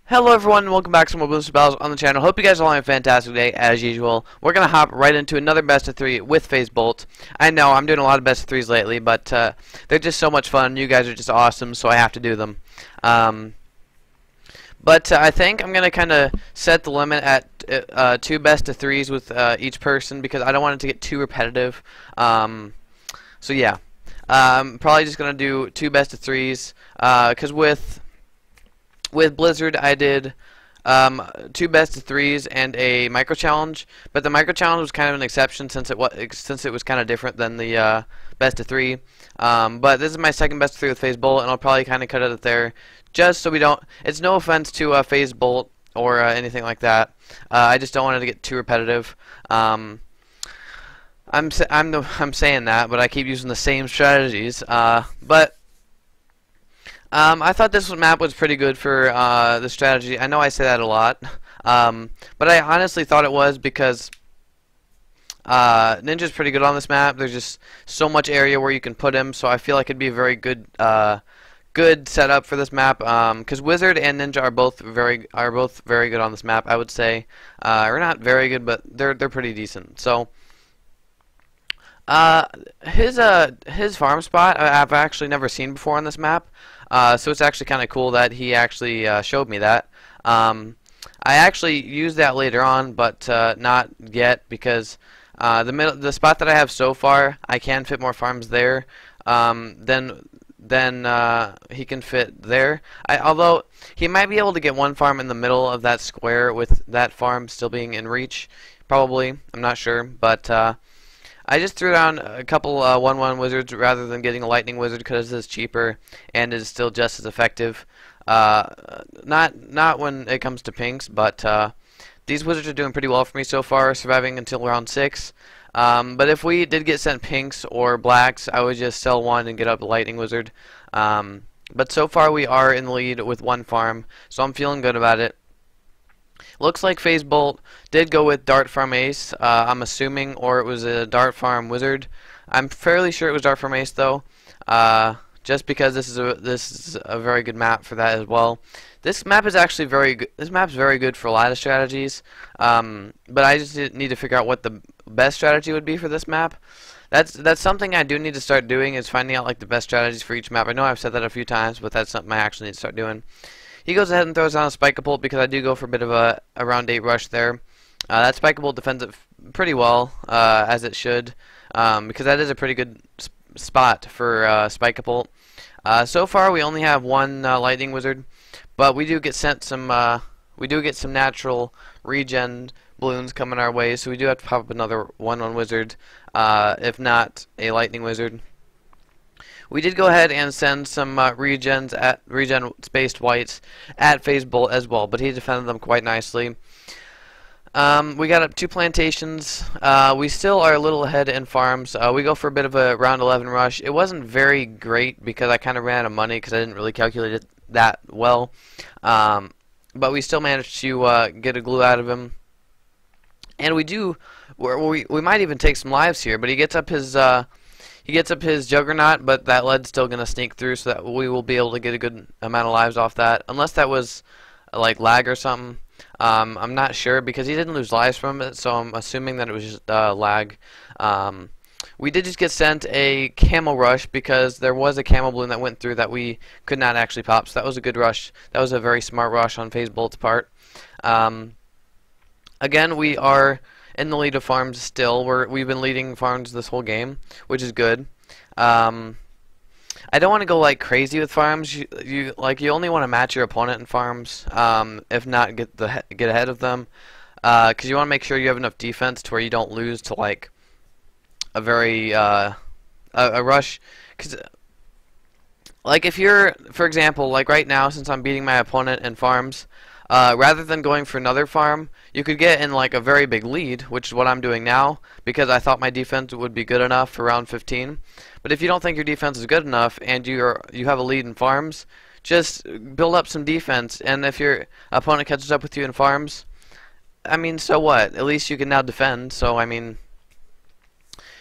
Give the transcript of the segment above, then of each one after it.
Hello everyone and welcome back to more Bloons TD Battles on the channel. Hope you guys are all having a fantastic day as usual. We're going to hop right into another best of 3 with faze bolt. I know I'm doing a lot of best of 3s lately, but they're just so much fun. You guys are just awesome, so I have to do them. But I think I'm going to kind of set the limit at 2 best of 3s with each person because I don't want it to get too repetitive. So yeah, I'm probably just going to do 2 best of 3s because with Blizzard, I did 2 best of 3s and a micro challenge, but the micro challenge was kind of an exception since it was kind of different than the best of 3. But this is my second best of 3 with faze bolt, and I'll probably kind of cut it there, just so we don't. It's no offense to faze bolt or anything like that. I just don't want it to get too repetitive. I'm saying that, but I keep using the same strategies. I thought this map was pretty good for the strategy. I know I say that a lot, but I honestly thought it was because Ninja's pretty good on this map. There's just so much area where you can put him, so I feel like it'd be a very good setup for this map. Because Wizard and Ninja are both very good on this map. I would say, or not very good, but they're pretty decent. So. His farm spot I've actually never seen before on this map, so it's actually kind of cool that he actually showed me that. I actually used that later on, but not yet because the spot that I have so far, I can fit more farms there than he can fit there. Although he might be able to get one farm in the middle of that square with that farm still being in reach, probably. I'm not sure, but. I just threw down a couple 1-1 wizards rather than getting a lightning wizard because it's cheaper and is still just as effective. Not when it comes to pinks, but these wizards are doing pretty well for me so far, surviving until round 6. But if we did get sent pinks or blacks, I would just sell one and get up a lightning wizard. But so far we are in the lead with 1 farm, so I'm feeling good about it. Looks like faze bolt did go with Dart Farm Ace, I'm assuming, or it was a Dart Farm Wizard. I'm fairly sure it was Dart Farm Ace though, just because this is a very good map for that as well. This map is actually very good. This map's very good for a lot of strategies, but I just need to figure out what the best strategy would be for this map. That's something I do need to start doing, is finding out like the best strategies for each map. I know I've said that a few times, but that's something I actually need to start doing. He goes ahead and throws down a Spike-a-Bolt because I do go for a bit of a round 8 rush there. That Spike-a-Bolt defends it pretty well, as it should, because that is a pretty good spot for Spike-a-Bolt. So far, we only have 1 Lightning Wizard, but we do get sent some. We do get some natural regen balloons coming our way, so we do have to pop up another 1-1 Wizard, if not a Lightning Wizard. We did go ahead and send some regen spaced whites at faze bolt as well, but he defended them quite nicely. We got up 2 plantations. We still are a little ahead in farms. We go for a bit of a round 11 rush. It wasn't very great because I kind of ran out of money because I didn't really calculate it that well. But we still managed to get a glue out of him. And we might even take some lives here, but he gets up his Juggernaut, but that lead's still going to sneak through, so that we will be able to get a good amount of lives off that. Unless that was like lag or something. I'm not sure because he didn't lose lives from it, so I'm assuming that it was just lag. We did just get sent a Camo Rush because there was a Camo Balloon that went through that we could not actually pop, so that was a good rush. That was a very smart rush on faze bolt's part. Again, we are in the lead of farms still. We've been leading farms this whole game, which is good. I don't want to go like crazy with farms. You only want to match your opponent in farms, if not get ahead of them, because you want to make sure you have enough defense to where you don't lose to like a very a rush. Because like if you're, for example, like right now, since I'm beating my opponent in farms. Rather than going for another farm, you could get in like a very big lead, which is what I'm doing now, because I thought my defense would be good enough for round 15. But if you don't think your defense is good enough and you have a lead in farms, just build up some defense. And if your opponent catches up with you in farms, I mean, so what? At least you can now defend. So I mean,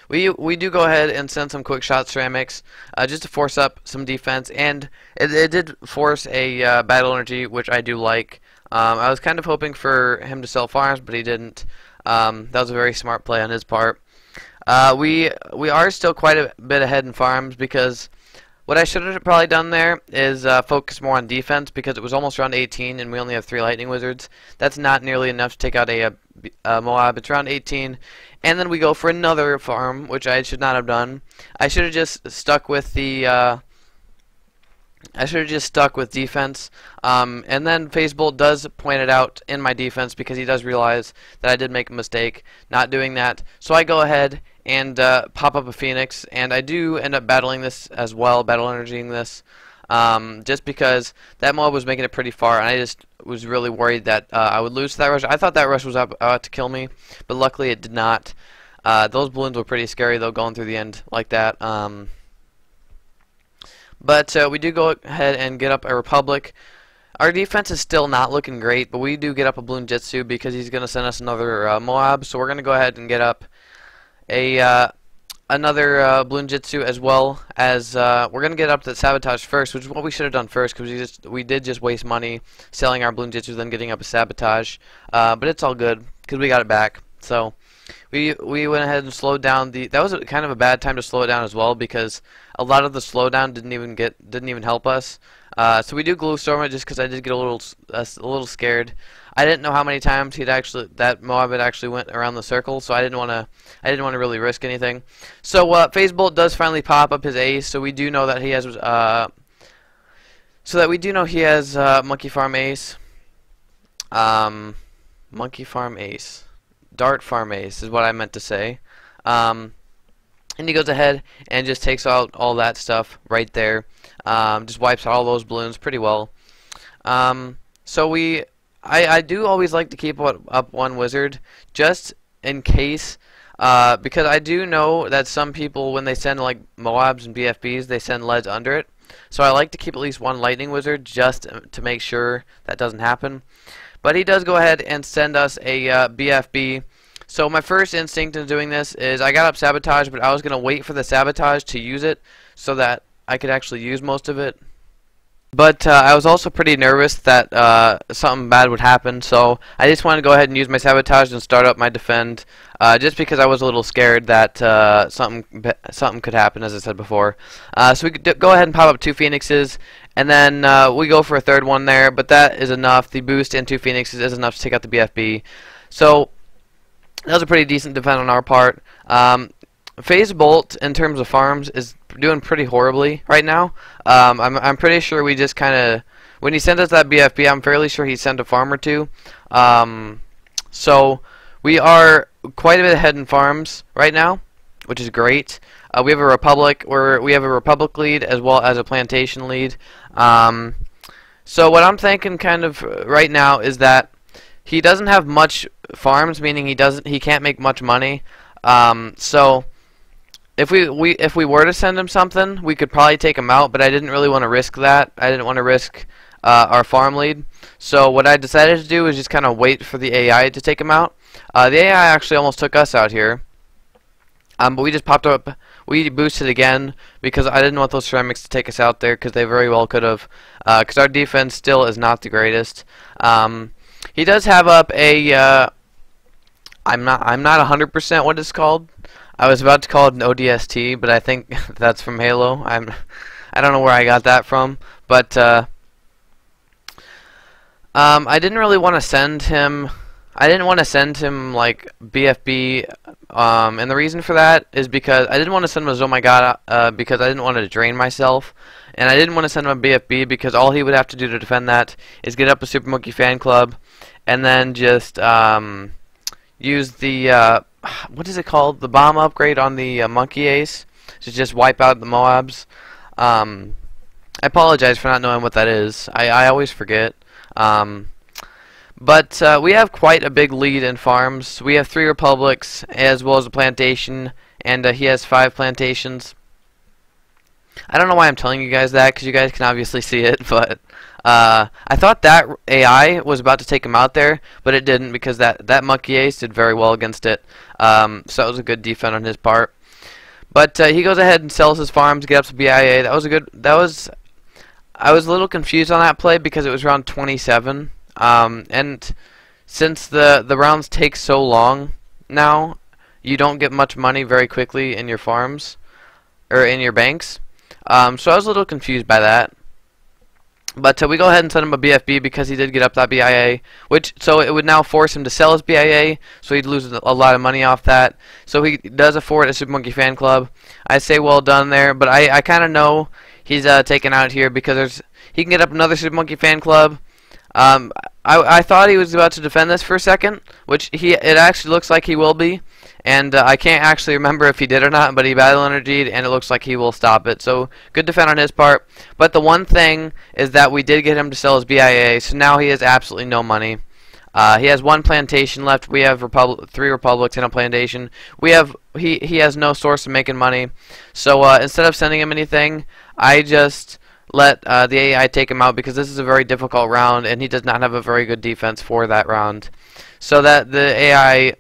we do go ahead and send some quick shot ceramics just to force up some defense, and it did force a battle energy, which I do like. I was kind of hoping for him to sell farms, but he didn't. That was a very smart play on his part. We are still quite a bit ahead in farms, because what I should have probably done there is focus more on defense, because it was almost round 18 and we only have 3 lightning wizards. That's not nearly enough to take out a Moab. It's round 18, and then we go for another farm, which I should not have done. I should have just stuck with the defense, and then FazeBolt does point it out in my defense, because he does realize that I did make a mistake not doing that. So I go ahead and pop up a Phoenix, and I do end up battling this as well, battle energying this, just because that mob was making it pretty far, and I just was really worried that I would lose to that rush. I thought that rush was about to kill me, but luckily it did not. Those balloons were pretty scary, though, going through the end like that. But we do go ahead and get up a Republic. Our defense is still not looking great, but we do get up a Bloon Jitsu, because he's going to send us another Moab. So we're going to go ahead and get up a another Bloon Jitsu, as well as we're going to get up the Sabotage first, which is what we should have done first, because we did just waste money selling our Bloon Jitsu, then getting up a Sabotage. But it's all good, because we got it back. So we went ahead and slowed down the. That was kind of a bad time to slow it down as well, because a lot of the slowdown didn't even help us. So we do glue storm it, just because I did get a little scared. I didn't know how many times that Moab had actually went around the circle, so I didn't want to really risk anything. So FazeBolt does finally pop up his ace, so we do know that he has Monkey Farm Ace, Monkey Farm Ace. Dart Farm Ace is what I meant to say. And he goes ahead and just takes out all that stuff right there. Just wipes out all those balloons pretty well. So I do always like to keep up one wizard, just in case, because I do know that some people, when they send like Moabs and BFBs, they send leads under it. So I like to keep at least one lightning wizard, just to make sure that doesn't happen. But he does go ahead and send us a BFB. So my first instinct in doing this is I got up Sabotage, but I was going to wait for the Sabotage to use it so that I could actually use most of it. But I was also pretty nervous that something bad would happen, so I just wanted to go ahead and use my Sabotage and start up my defend, just because I was a little scared that something could happen, as I said before. So we could go ahead and pop up 2 Phoenixes, and then we go for a third one there, but that is enough. The boost and 2 Phoenixes is enough to take out the BFB. So that was a pretty decent defend on our part. FazeBolt, in terms of farms, is doing pretty horribly right now. I'm pretty sure we just kind of, when he sent us that BFB, I'm fairly sure he sent a farm or 2. So we are quite a bit ahead in farms right now, which is great. We have a Republic lead as well as a Plantation lead. So what I'm thinking kind of right now is that he doesn't have much farms, meaning he can't make much money. So if we were to send him something, we could probably take him out, but I didn't really want to risk that. I didn't want to risk our farm lead. So what I decided to do is just kind of wait for the AI to take him out. The AI actually almost took us out here. But we just popped up, we boosted again, because I didn't want those ceramics to take us out there, because they very well could have, because our defense still is not the greatest. He does have up a, I'm not 100% what it's called. I was about to call it an ODST, but I think that's from Halo. I don't know where I got that from, but I didn't really want to send him. I didn't want to send him like BFB, and the reason for that is because I didn't want to send him a Oh My God, because I didn't want to drain myself, and I didn't want to send him a BFB because all he would have to do to defend that is get up a Super Monkey Fan Club, and then just use the what is it called? The bomb upgrade on the Monkey Ace to just wipe out the Moabs. I apologize for not knowing what that is. I always forget. But we have quite a big lead in farms. We have 3 Republics as well as a plantation, and he has 5 plantations. I don't know why I'm telling you guys that, because you guys can obviously see it, but I thought that AI was about to take him out there, but it didn't, because that Monkey Ace did very well against it. So that was a good defense on his part. But he goes ahead and sells his farms, gets up to BIA. That was a good. I was a little confused on that play because it was round 27, and since the rounds take so long now, you don't get much money very quickly in your farms or in your banks. So I was a little confused by that. But we go ahead and send him a BFB because he did get up that BIA, so it would now force him to sell his BIA, so he'd lose a lot of money off that. So he does afford a Super Monkey Fan Club. I say well done there, but I kind of know he's taken out here because he can get up another Super Monkey Fan Club. I thought he was about to defend this for a second, which it actually looks like he will be, and I can't actually remember if he did or not, but he battle energied, and it looks like he will stop it. So good defend on his part. But the one thing is that we did get him to sell his BIA, so now he has absolutely no money. He has one plantation left. We have 3 republics and a plantation. He has no source of making money. So instead of sending him anything, I just let the AI take him out because this is a very difficult round and he does not have a very good defense for that round. So that the AI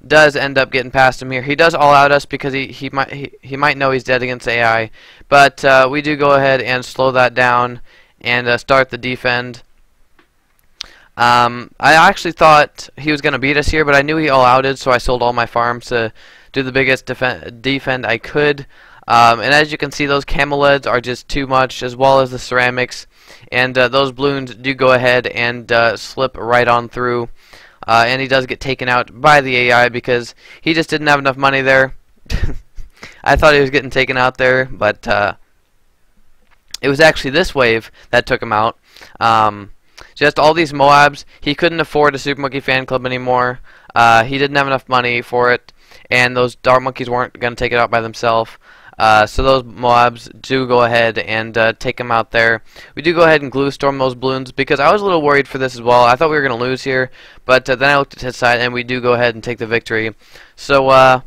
does end up getting past him here. He does all out us because he might know he's dead against AI, but we do go ahead and slow that down and start the defend. I actually thought he was going to beat us here, but I knew he all outed, so I sold all my farms to do the biggest defend I could. And as you can see, those camelids are just too much, as well as the ceramics, and those balloons do go ahead and slip right on through. And he does get taken out by the AI because he just didn't have enough money there. I thought he was getting taken out there, but it was actually this wave that took him out. Just all these Moabs, he couldn't afford a Super Monkey Fan Club anymore. He didn't have enough money for it, and those Dart Monkeys weren't going to take it out by themselves. So those Moabs do go ahead and take him out there. We do go ahead and glue storm those balloons because I was a little worried for this as well. I thought we were going to lose here, but then I looked at his side and we do go ahead and take the victory. So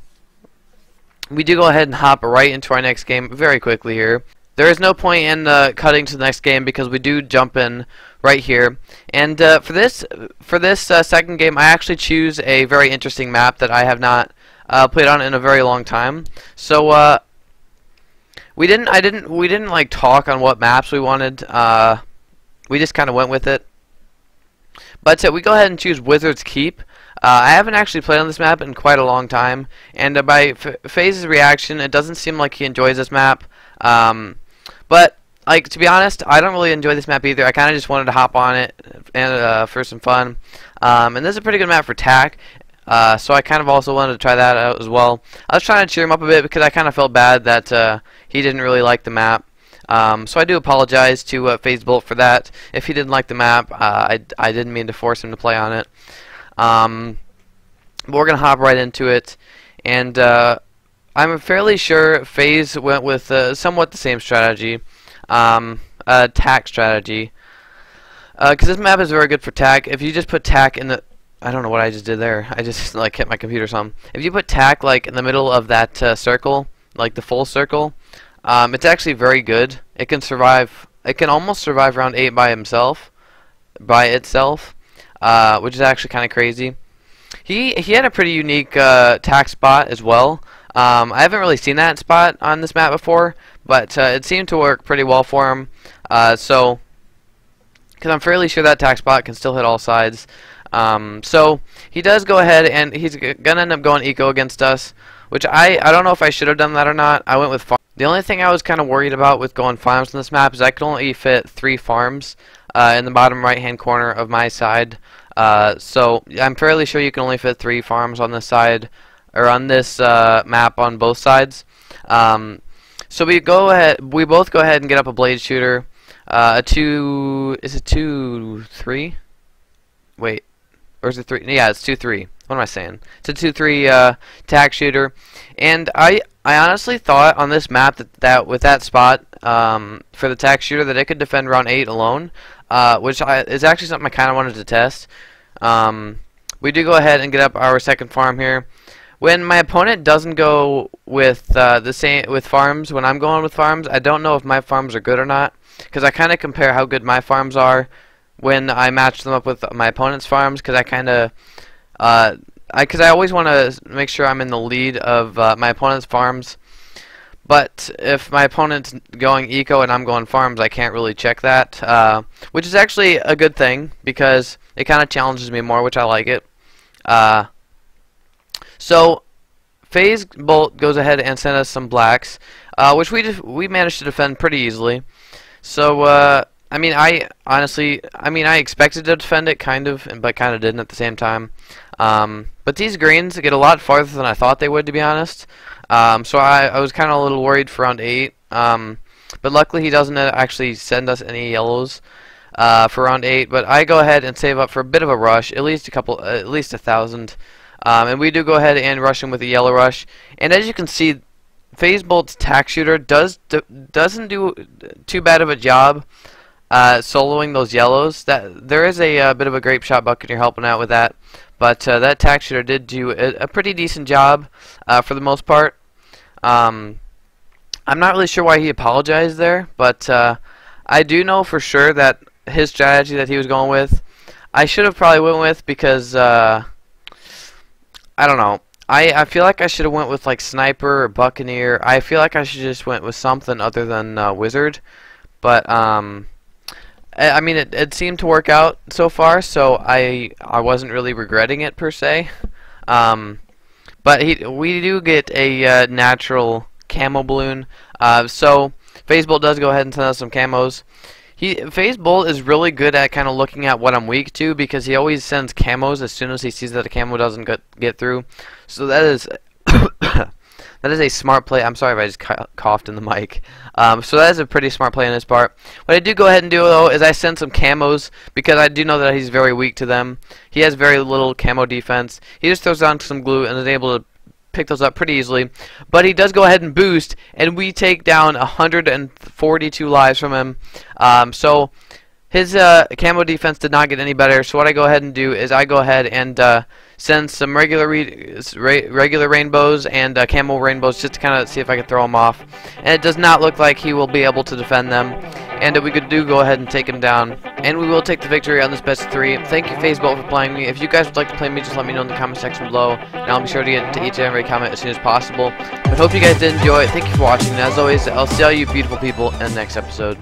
we do go ahead and hop right into our next game very quickly here. There is no point in cutting to the next game because we do jump in right here. And for this second game, I actually choose a very interesting map that I have not played on in a very long time. So we didn't like talk on what maps we wanted. We just kind of went with it. But we go ahead and choose Wizard's Keep. I haven't actually played on this map in quite a long time, and by Faze's reaction, it doesn't seem like he enjoys this map. But like, to be honest, I don't really enjoy this map either. I kind of just wanted to hop on it and for some fun. And this is a pretty good map for TAC. So I kind of also wanted to try that out as well. I was trying to cheer him up a bit because I kind of felt bad that he didn't really like the map. So I do apologize to FazeBolt for that. If he didn't like the map, I didn't mean to force him to play on it. But we're going to hop right into it. And I'm fairly sure Faze went with somewhat the same strategy. TAC strategy. Because this map is very good for TAC. If you just put TAC in the... I don't know what I just did there. I just like hit my computer or something. If you put TAC like in the middle of that circle, like the full circle, it's actually very good. It can survive. It can almost survive round 8 by itself, which is actually kind of crazy. He had a pretty unique TAC spot as well. I haven't really seen that spot on this map before, but it seemed to work pretty well for him. So, because I'm fairly sure that TAC spot can still hit all sides. So he does go ahead and he's gonna end up going eco against us, which I don't know if I should have done that or not. I went with farm. The only thing I was kind of worried about with going farms on this map is I could only fit 3 farms in the bottom right hand corner of my side. So I'm fairly sure you can only fit 3 farms on this side or on this map on both sides. So we both go ahead and get up a blade shooter. Is it 2-3? Wait. Or is it 3? Yeah, it's 2-3. What am I saying? It's a 2-3 TAC shooter. And I honestly thought on this map that with that spot for the TAC shooter that it could defend round 8 alone, which is actually something I kind of wanted to test. We do go ahead and get up our second farm here. When my opponent doesn't go with with farms, when I'm going with farms, I don't know if my farms are good or not, because I kind of compare how good my farms are when I match them up with my opponent's farms, because I always want to make sure I'm in the lead of my opponent's farms. But if my opponent's going eco and I'm going farms, I can't really check that, which is actually a good thing because it kind of challenges me more, which I like it. So Faze Bolt goes ahead and sent us some blacks, which we managed to defend pretty easily. So I mean, I expected to defend it kind of, but kind of didn't at the same time. But these greens get a lot farther than I thought they would, to be honest. So I was kind of a little worried for round 8. But luckily he doesn't actually send us any yellows for round 8. But I go ahead and save up for a bit of a rush, at least 1,000. And we do go ahead and rush him with a yellow rush. And as you can see, Faze Bolt's tack shooter doesn't do too bad of a job soloing those yellows. That there is a bit of a grape shot buccaneer helping out with that. But that tack shooter did do a pretty decent job for the most part. I'm not really sure why he apologized there, but I do know for sure that his strategy that he was going with, I should have probably went with because I don't know. I feel like I should have went with like sniper or buccaneer. I feel like I should just went with something other than wizard, but I mean, it seemed to work out so far, so I wasn't really regretting it per se. But we do get a natural camo balloon. So Faze Bolt does go ahead and send us some camos. Faze Bolt is really good at kind of looking at what I'm weak to because he always sends camos as soon as he sees that a camo doesn't get through. So that is that is a smart play. I'm sorry if I just coughed in the mic. So that is a pretty smart play on his part. What I do go ahead and do, though, is I send some camos because I do know that he's very weak to them. He has very little camo defense. He just throws on some glue and is able to pick those up pretty easily. But he does go ahead and boost, and we take down 142 lives from him. So his camo defense did not get any better. So what I go ahead and do is I go ahead and send some regular rainbows and camo rainbows just to kind of see if I can throw him off. And it does not look like he will be able to defend them. And we could go ahead and take him down. And we will take the victory on this best of 3. Thank you, Faze Bolt, for playing me. If you guys would like to play me, just let me know in the comment section below. And I'll be sure to get to each and every comment as soon as possible. But hope you guys did enjoy it. Thank you for watching. And as always, I'll see all you beautiful people in the next episode.